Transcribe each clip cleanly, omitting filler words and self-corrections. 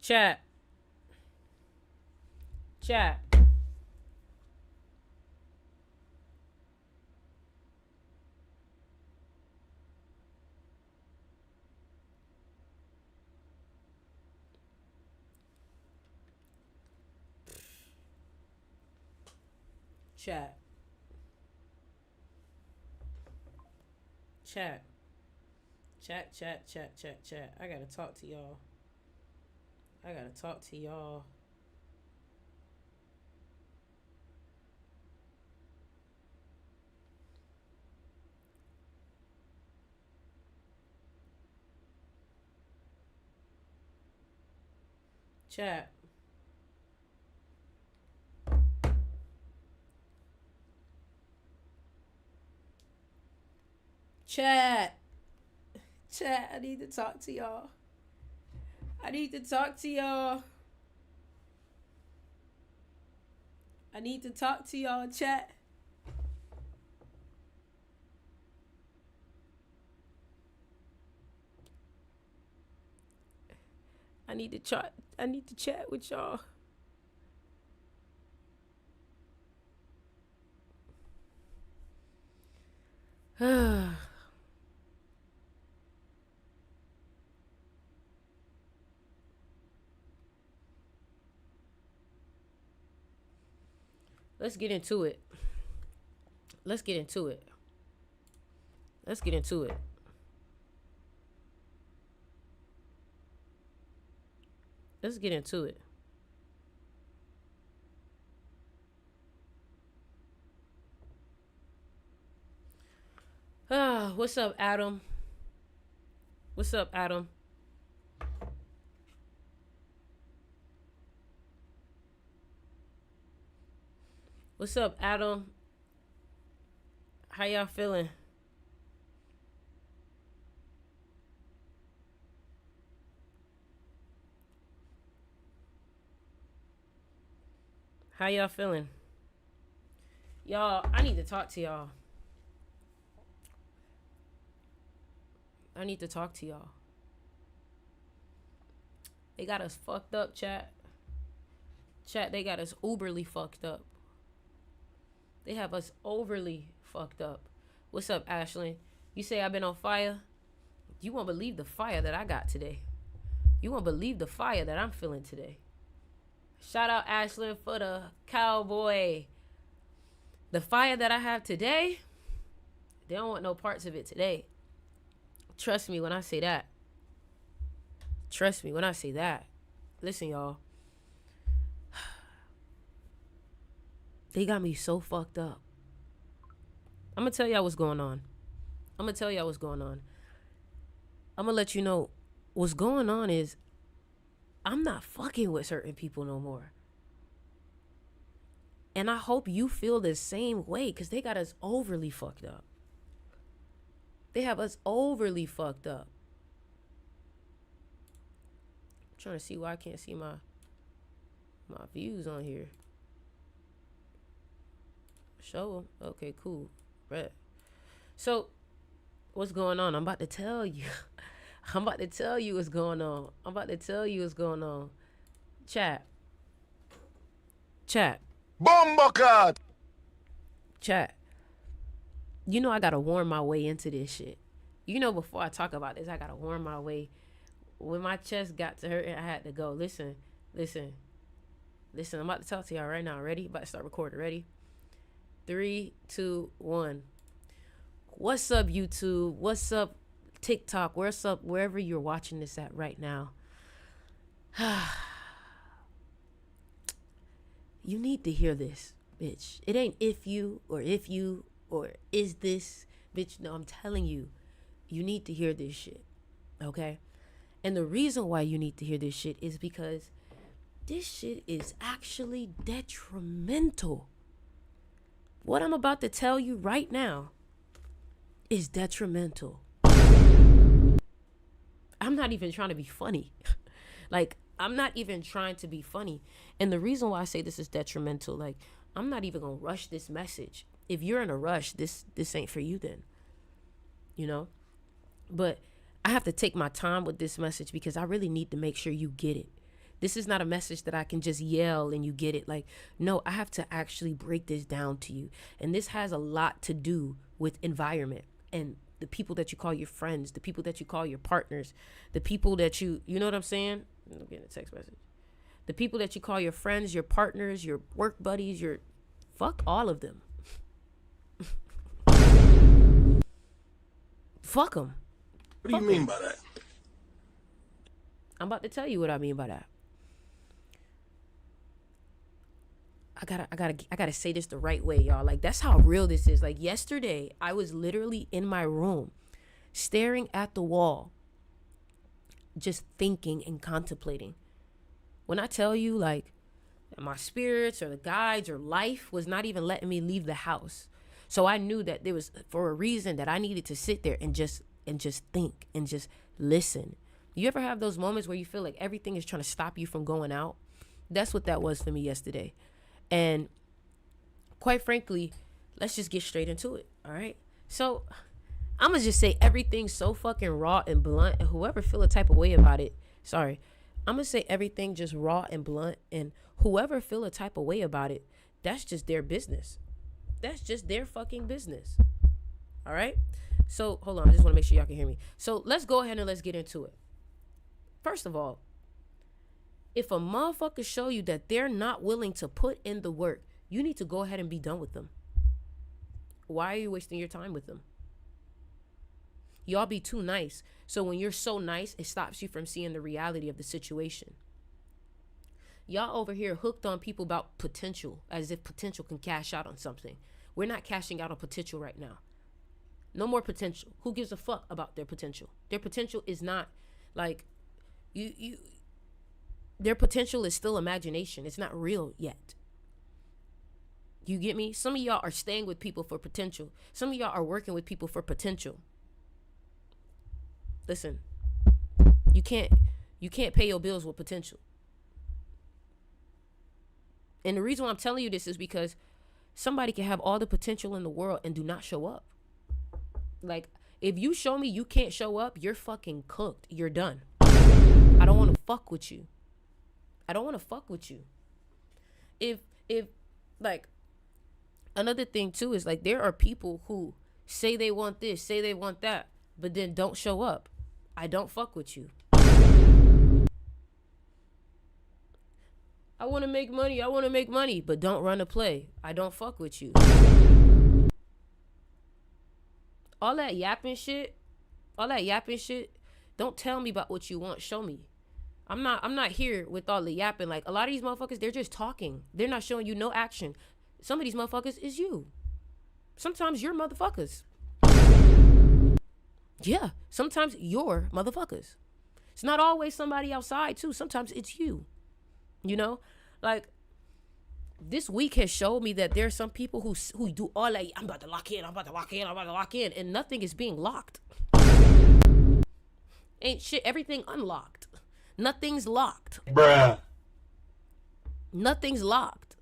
Chat. Chat. Chat. Chat. Chat. I gotta talk to y'all. I gotta talk to y'all. Chat. Chat. Chat. I need to talk to y'all. I need to talk to y'all. I need to talk to y'all, chat. I need to chat. I need to chat with y'all. Let's get into it. Let's get into it. Let's get into it. Let's get into it. What's up, Adam? What's up, Adam? What's up, Adam? How y'all feeling? How y'all feeling? Y'all, I need to talk to y'all. I need to talk to y'all. They got us fucked up, chat. Chat, they got us uberly fucked up. They have us overly fucked up. What's up, Ashlyn? You say I've been on fire? You won't believe the fire that I got today. You won't believe the fire that I'm feeling today. Shout out Ashlyn for the cowboy. The fire that I have today, they don't want no parts of it today. Trust me when I say that. Trust me when I say that. Listen, y'all. They got me so fucked up. I'm going to tell y'all what's going on. I'm going to let you know what's going on is I'm not fucking with certain people no more. And I hope you feel the same way because they got us overly fucked up. They have us overly fucked up. I'm trying to see why I can't see my views on here. Show them. Okay, cool. Right. So, what's going on? I'm about to tell you. I'm about to tell you what's going on. Chat. Bomba Chat. You know I gotta warm my way into this shit. You know before I talk about this, I gotta warm my way. When my chest got to hurt, I had to go. Listen. I'm about to talk to y'all right now. Ready? About to start recording. Ready? 3, 2, 1. What's up, YouTube? What's up, TikTok? What's up, wherever you're watching this at right now? You need to hear this, bitch. It ain't if you or is this, bitch. No, I'm telling you, you need to hear this shit, okay? And the reason why you need to hear this shit is because this shit is actually detrimental. What I'm about to tell you right now is detrimental. I'm not even trying to be funny. Like, I'm not even trying to be funny. And the reason why I say this is detrimental, like, I'm not even going to rush this message. If you're in a rush, this ain't for you then. You know? But I have to take my time with this message because I really need to make sure you get it. This is not a message that I can just yell and you get it. Like, no, I have to actually break this down to you. And this has a lot to do with environment and the people that you call your friends, the people that you call your partners, the people that you know what I'm saying? I'm getting a text message. The people that you call your friends, your partners, your work buddies, fuck all of them. Fuck them. What do you mean by that? I'm about to tell you what I mean by that. I gotta say this the right way, y'all. Like, that's how real this is. Like, yesterday, I was literally in my room, staring at the wall, just thinking and contemplating. When I tell you, like, my spirits or the guides or life was not even letting me leave the house. So I knew that there was, for a reason, that I needed to sit there and just think and just listen. You ever have those moments where you feel like everything is trying to stop you from going out? That's what that was for me yesterday. And quite frankly, let's just get straight into it. All right. So I'm going to just say everything's so fucking raw and blunt. And whoever feel a type of way about it, sorry, I'm going to say everything just raw and blunt. And whoever feel a type of way about it, that's just their business. That's just their fucking business. All right. So hold on. I just want to make sure y'all can hear me. So let's go ahead and let's get into it. First of all, if a motherfucker show you that they're not willing to put in the work, you need to go ahead and be done with them. Why are you wasting your time with them? Y'all be too nice. So when you're so nice, it stops you from seeing the reality of the situation. Y'all over here hooked on people about potential, as if potential can cash out on something. We're not cashing out on potential right now. No more potential. Who gives a fuck about their potential? Their potential is not like their potential is still imagination. It's not real yet. You get me? Some of y'all are staying with people for potential. Some of y'all are working with people for potential. Listen, you can't pay your bills with potential. And the reason why I'm telling you this is because somebody can have all the potential in the world and do not show up. Like, if you show me you can't show up, you're fucking cooked. You're done. I don't want to fuck with you. I don't want to fuck with you. If like, another thing too is like, there are people who say they want this, say they want that, but then don't show up. I don't fuck with you. I want to make money, but don't run a play. I don't fuck with you. All that yapping shit, don't tell me about what you want, show me. I'm not here with all the yapping. Like, a lot of these motherfuckers, they're just talking. They're not showing you no action. Some of these motherfuckers is you. Sometimes you're motherfuckers. Yeah, sometimes you're motherfuckers. It's not always somebody outside too. Sometimes it's you. You know, like, this week has showed me that there are some people who do all that. I'm about to lock in, and nothing is being locked. Ain't shit. Everything unlocked. Nothing's locked. Bruh. Nothing's locked.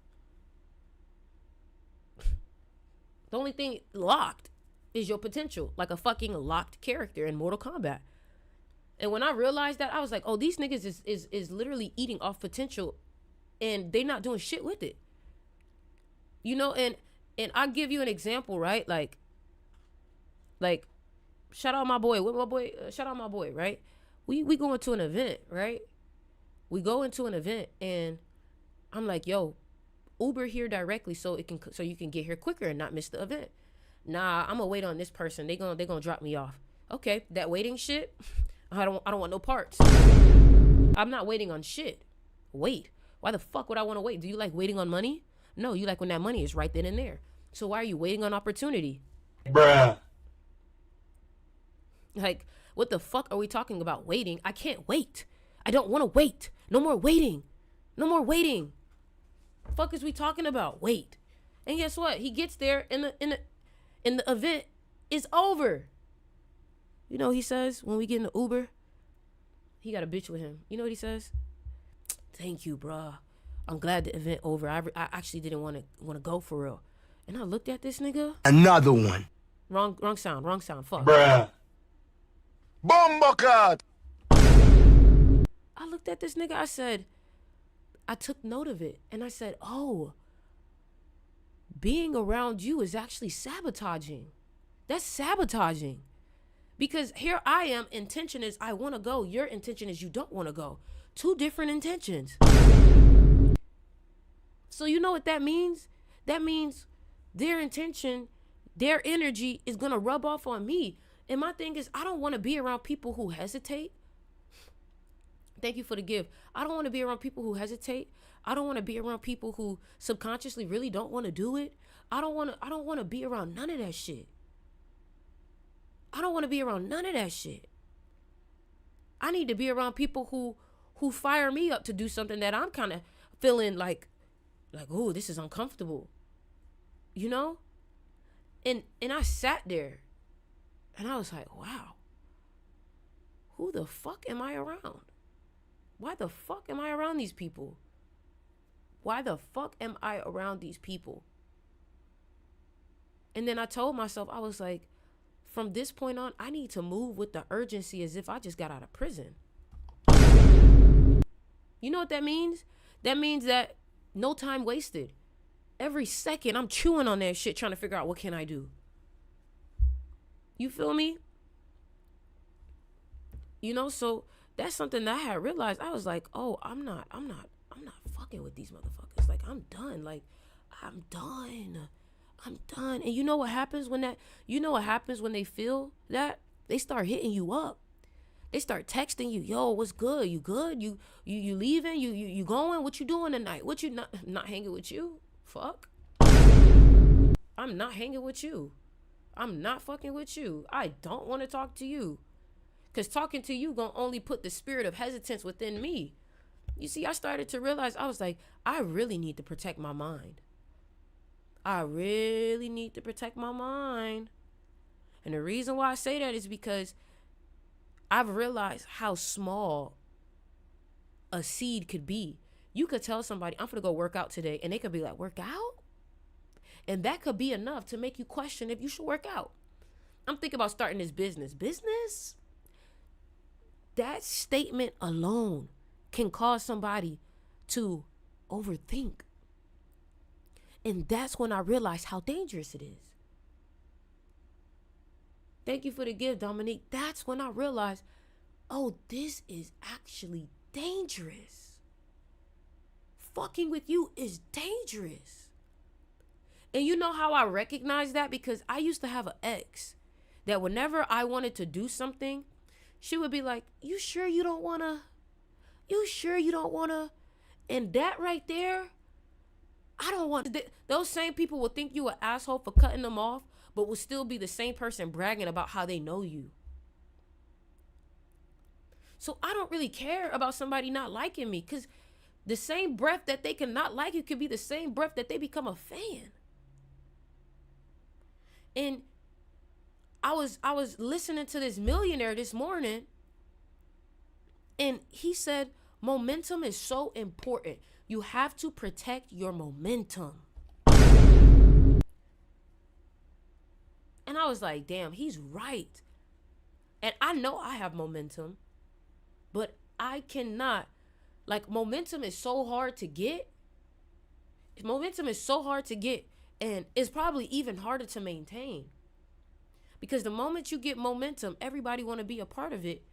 The only thing locked is your potential, like a fucking locked character in Mortal Kombat. And when I realized that, I was like, oh, these niggas is literally eating off potential, and they not doing shit with it. You know, and I'll give you an example, right? Like, shout out my boy. Shout out my boy, right? We go into an event, right? We go into an event, and I'm like, yo, Uber here directly so you can get here quicker and not miss the event. Nah, I'm gonna wait on this person. They gonna drop me off. Okay, that waiting shit, I don't want no parts. I'm not waiting on shit. Wait. Why the fuck would I want to wait? Do you like waiting on money? No, you like when that money is right then and there. So why are you waiting on opportunity? Bruh. Like, what the fuck are we talking about? Waiting? I can't wait. I don't want to wait. No more waiting. No more waiting. Fuck is we talking about? Wait. And guess what? He gets there and the event is over. You know what he says when we get in the Uber? He got a bitch with him. You know what he says? Thank you, bruh. I'm glad the event over. I actually didn't want to go for real. And I looked at this nigga. Another one. Wrong sound. Fuck. Bruh. Bombocard. I looked at this nigga. I said, I took note of it and I said, oh, being around you is actually sabotaging. That's sabotaging. Because here I am, intention is I want to go. Your intention is you don't want to go. Two different intentions. So you know what that means? That means their intention, their energy is going to rub off on me. And my thing is, I don't want to be around people who hesitate. Thank you for the gift. I don't want to be around people who hesitate. I don't want to be around people who subconsciously really don't want to do it. I don't want to be around none of that shit. I don't want to be around none of that shit. I need to be around people who fire me up to do something that I'm kind of feeling like, oh, this is uncomfortable. You know? And I sat there and I was like, wow. Who the fuck am I around? Why the fuck am I around these people? Why the fuck am I around these people? And then I told myself, I was like, from this point on, I need to move with the urgency as if I just got out of prison. You know what that means? That means that no time wasted. Every second, I'm chewing on that shit, trying to figure out what can I do. You feel me? You know, so that's something that I had realized. I was like, oh, I'm not fucking with these motherfuckers. Like, I'm done. Like, I'm done. And you know what happens when they feel that? They start hitting you up. They start texting you, yo, what's good? You good? You leaving? You going? What you doing tonight? What you not hanging with you? Fuck. I'm not hanging with you. I'm not fucking with you. I don't want to talk to you. Because talking to you gonna only put the spirit of hesitance within me. You see, I started to realize, I was like, I really need to protect my mind. I really need to protect my mind. And the reason why I say that is because I've realized how small a seed could be. You could tell somebody, I'm gonna go work out today, and they could be like, work out? And that could be enough to make you question if you should work out. I'm thinking about starting this business. Business? That statement alone can cause somebody to overthink. And that's when I realized how dangerous it is. Thank you for the gift, Dominique. That's when I realized, oh, this is actually dangerous. Fucking with you is dangerous. And you know how I recognize that? Because I used to have an ex that whenever I wanted to do something, she would be like, you sure you don't wanna? You sure you don't wanna? And that right there, I don't want. Those same people will think you an asshole for cutting them off, but will still be the same person bragging about how they know you. So I don't really care about somebody not liking me, because the same breath that they can not like you could be the same breath that they become a fan. And I was listening to this millionaire this morning, and he said momentum is so important. You have to protect your momentum. And I was like, damn, he's right. And I know I have momentum, but I cannot. Like, momentum is so hard to get. Momentum is so hard to get, and it's probably even harder to maintain. Because the moment you get momentum, everybody want to be a part of it.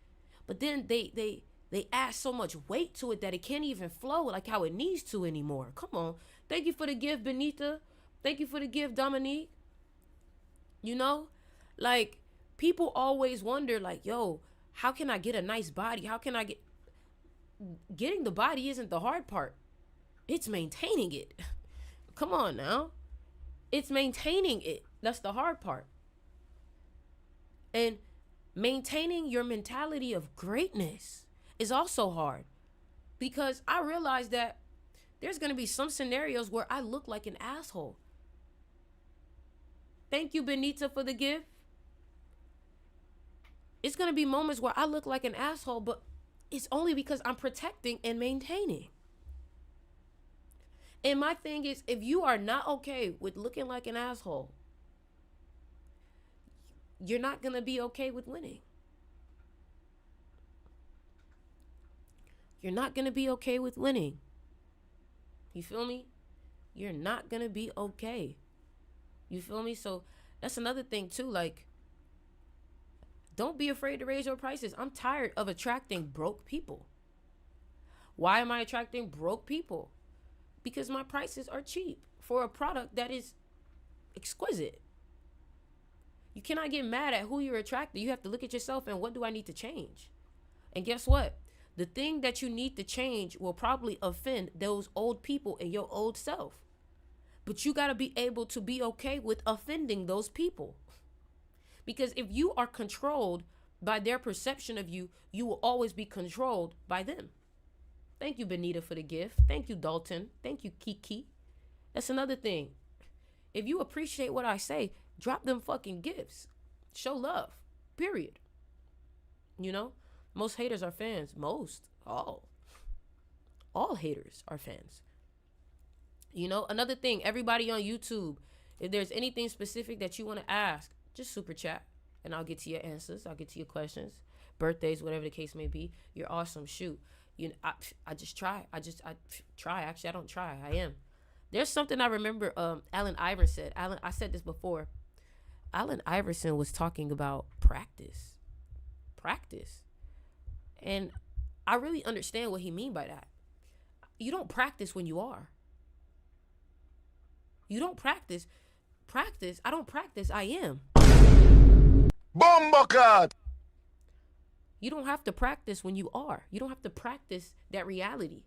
But then they add so much weight to it that it can't even flow like how it needs to anymore. Come on. Thank you for the gift, Benita. Thank you for the gift, Dominique. You know, like, people always wonder, like, yo, how can I get a nice body? How can I getting the body isn't the hard part. It's maintaining it. Come on now. It's maintaining it. That's the hard part. And maintaining your mentality of greatness is also hard, because I realized that there's going to be some scenarios where I look like an asshole. Thank you, Benita, for the gift. It's going to be moments where I look like an asshole, but it's only because I'm protecting and maintaining. And my thing is, if you are not okay with looking like an asshole, you're not going to be okay with winning. You're not going to be okay with winning. You feel me? You're not gonna be okay. You feel me? So that's another thing too. Like, don't be afraid to raise your prices. I'm tired of attracting broke people. Why am I attracting broke people? Because my prices are cheap for a product that is exquisite. You cannot get mad at who you're attracting. You have to look at yourself and what do I need to change? And guess what? The thing that you need to change will probably offend those old people in your old self. But you got to be able to be okay with offending those people. Because if you are controlled by their perception of you, you will always be controlled by them. Thank you, Benita, for the gift. Thank you, Dalton. Thank you, Kiki. That's another thing. If you appreciate what I say, drop them fucking gifts. Show love. Period. You know? Most haters are fans. Most. All haters are fans. You know? Another thing, everybody on YouTube, if there's anything specific that you want to ask, just super chat and I'll get to your answers. I'll get to your questions. Birthdays, whatever the case may be. You're awesome. Shoot. You know, I just try. I try. Actually, I don't try. I am. There's something I remember Allen Iverson said. I said this before. Allen Iverson was talking about practice. Practice. And I really understand what he mean by that. You don't practice when you are. You don't practice. Practice. I don't practice. I am. Bomboclat! You don't have to practice when you are. You don't have to practice that reality.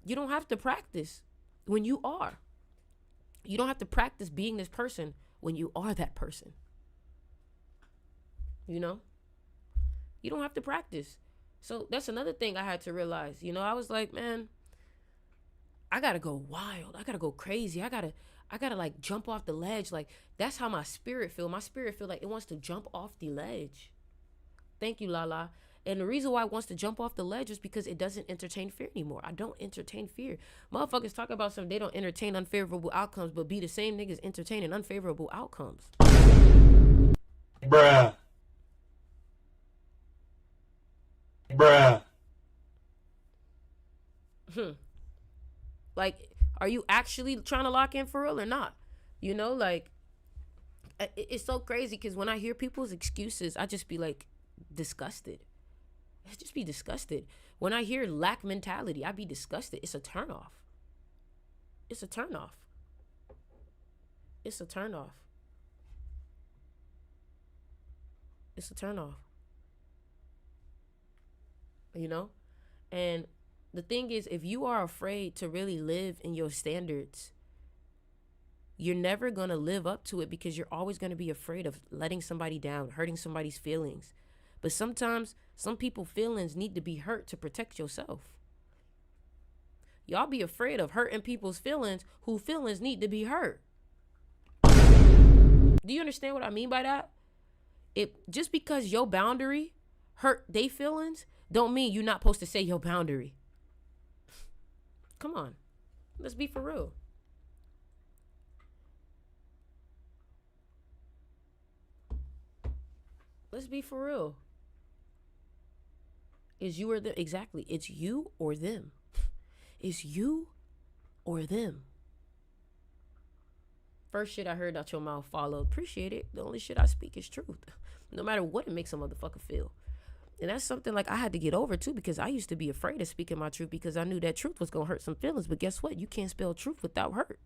You don't have to practice when you are. You don't have to practice being this person when you are that person. You know? You don't have to practice. So that's another thing I had to realize. You know, I was like, man, I gotta go wild. I gotta go crazy. I gotta like jump off the ledge. Like, that's how my spirit feel. My spirit feel like it wants to jump off the ledge. Thank you, Lala. And the reason why it wants to jump off the ledge is because it doesn't entertain fear anymore. I don't entertain fear. Motherfuckers talk about something, they don't entertain unfavorable outcomes, but be the same niggas entertaining unfavorable outcomes. Bruh. Like, are you actually trying to lock in for real or not? You know, like, it's so crazy because when I hear people's excuses, I just be like disgusted. I just be disgusted. When I hear lack mentality, I be disgusted. It's a turnoff. It's a turnoff. It's a turnoff. It's a turnoff. You know? And the thing is, if you are afraid to really live in your standards, you're never going to live up to it because you're always going to be afraid of letting somebody down, hurting somebody's feelings. But sometimes some people's feelings need to be hurt to protect yourself. Y'all be afraid of hurting people's feelings whose feelings need to be hurt. Do you understand what I mean by that? Just because your boundary hurt they feelings don't mean you're not supposed to say your boundary. Come on. Let's be for real. Let's be for real. It's you or them. Exactly. It's you or them. It's you or them. First shit I heard out your mouth followed. Appreciate it. The only shit I speak is truth. No matter what it makes a motherfucker feel. And that's something like I had to get over too, because I used to be afraid of speaking my truth because I knew that truth was going to hurt some feelings. But guess what? You can't spell truth without hurt.